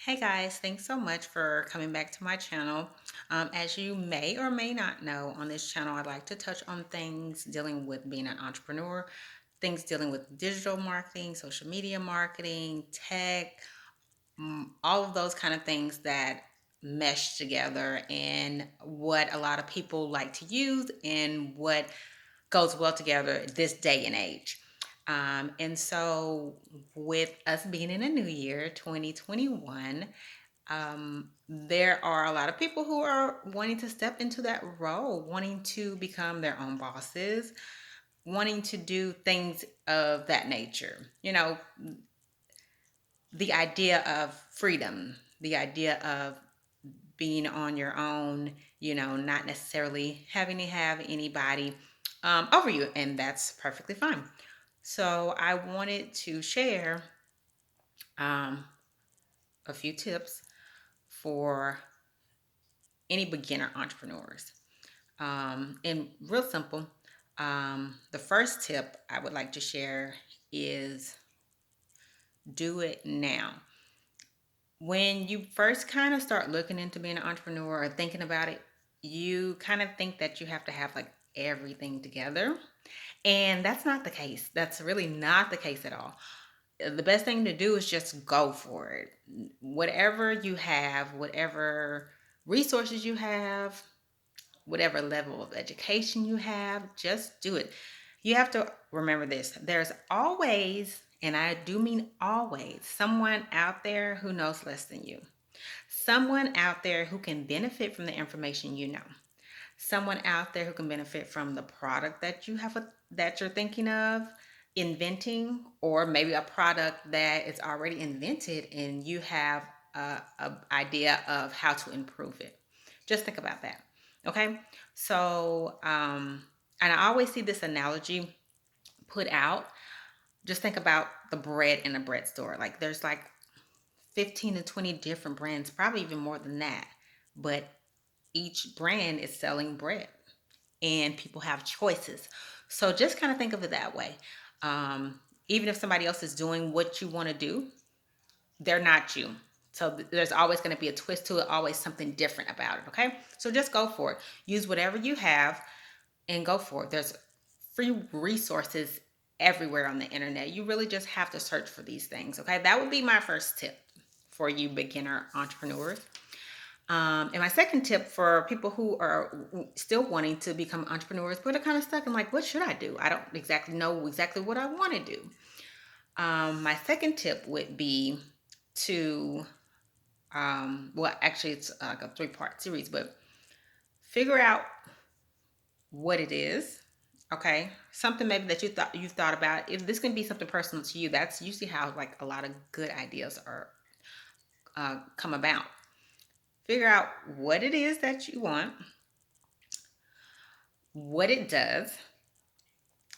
Hey guys, thanks so much for coming back to my channel. As you may or may not know, on this channel, I'd like to touch on things dealing with being an entrepreneur, things dealing with digital marketing, social media marketing, tech, all of those kind of things that mesh together and what a lot of people like to use and what goes well together this day and age. And so, with us being in a new year, 2021, there are a lot of people who are wanting to step into that role, wanting to become their own bosses, wanting to do things of that nature. The idea of freedom, the idea of being on your own, not necessarily having to have anybody over you, and that's perfectly fine. So, I wanted to share um, a few tips for any beginner entrepreneurs. And real simple, the first tip I would like to share is do it now. When you first kind of start looking into being an entrepreneur or thinking about it, you kind of think that you have to have like everything together. And that's not the case. That's really not the case at all. The best thing to do is just go for it. Whatever you have, whatever resources you have, whatever level of education you have, just do it. You have to remember this: there's always, and I do mean always, someone out there who knows less than you, someone out there who can benefit from the information you know, someone out there who can benefit from the product that that you're thinking of inventing, or maybe a product that is already invented and you have a idea of how to improve it. Just think about that. Okay. So and I always see this analogy put out. Just think about the bread in a bread store. Like there's like 15 to 20 different brands, probably even more than that, but each brand is selling bread and people have choices. So just kind of think of it that way. Even if somebody else is doing what you want to do, they're not you. So there's always going to be a twist to it, always something different about it. Okay. So just go for it. Use whatever you have and go for it. There's free resources everywhere on the internet. You really just have to search for these things. Okay. That would be my first tip for you beginner entrepreneurs. And my second tip for people who are still wanting to become entrepreneurs, but are kind of stuck and like, what should I do? I don't exactly know exactly what I want to do. My second tip would be to, well, actually, it's like a three-part series, but figure out what it is. Okay, something maybe that you've thought about. If this can be something personal to you, that's usually how like a lot of good ideas are come about. Figure out what it is that you want, what it does,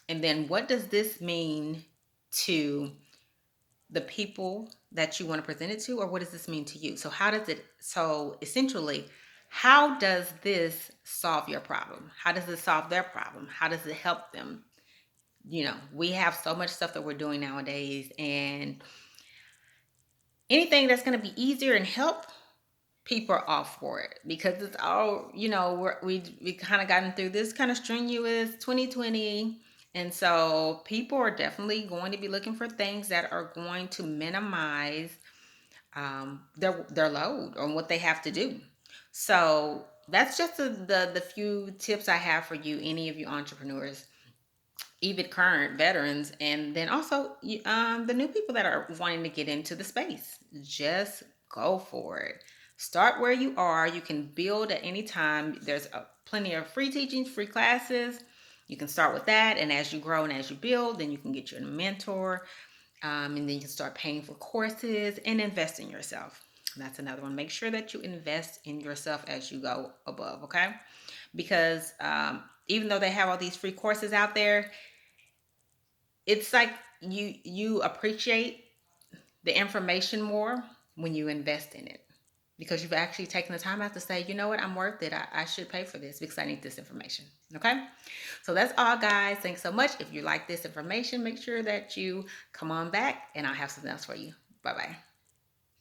and then what does this mean to the people that you want to present it to, or what does this mean to you? So essentially, how does this solve your problem? How does it solve their problem? How does it help them? We have so much stuff that we're doing nowadays, and anything that's going to be easier and help people are all for it because it's all we kind of gotten through this kind of strenuous 2020, and so people are definitely going to be looking for things that are going to minimize their load on what they have to do. So that's just the few tips I have for you, any of you entrepreneurs, even current veterans, and then also the new people that are wanting to get into the space. Just go for it. Start where you are. You can build at any time. There's plenty of free teachings, free classes. You can start with that, and as you grow and as you build, then you can get you a mentor, and then you can start paying for courses and invest in yourself. That's another one. Make sure that you invest in yourself as you go above, okay? Because even though they have all these free courses out there, it's like you appreciate the information more when you invest in it, because you've actually taken the time out to say, you know what, I'm worth it. I should pay for this because I need this information. Okay. So that's all, guys. Thanks so much. If you like this information, make sure that you come on back and I'll have something else for you. Bye bye.